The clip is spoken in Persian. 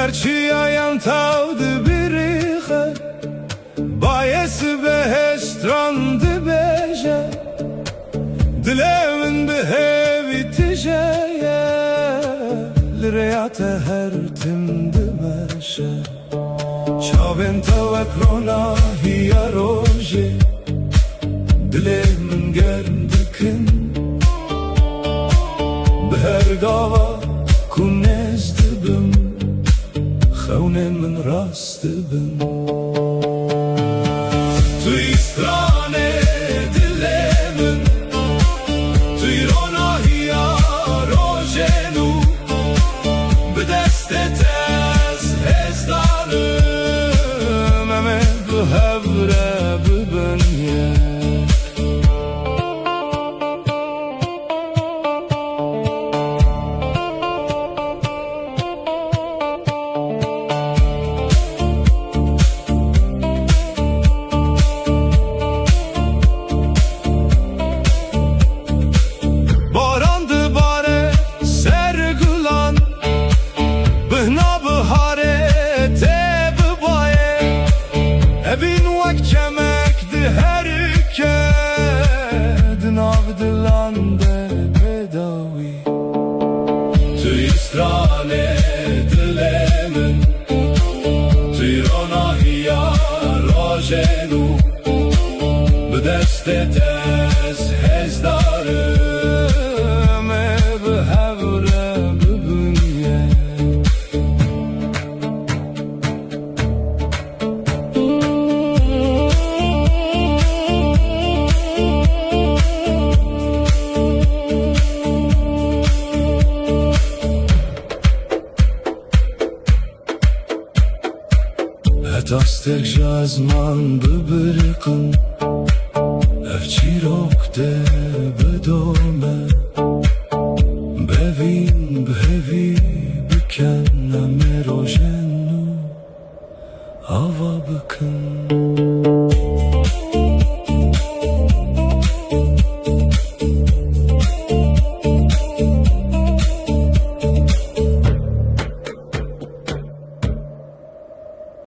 گرچه یم تاود بریخه باعث بهشت رانده بشه دلمن به هوی تشه لریات هر تم دمشه چاوین توک رونا هیا روژه دلمن گرم دکن به هر گاوا کنز دبم خونه من راست بم توی استرانه دلمن توی روناهیا روژنو به دستت از هزدانم همه به هبره ببنیه Evin vak çemekdi her ülke Dınavdı lande bedavi Tüy istrane dilemin Tüy ronahiya rojenu Bu deste tez hezdarım Ev hevre bibünye دستک جازمان ببین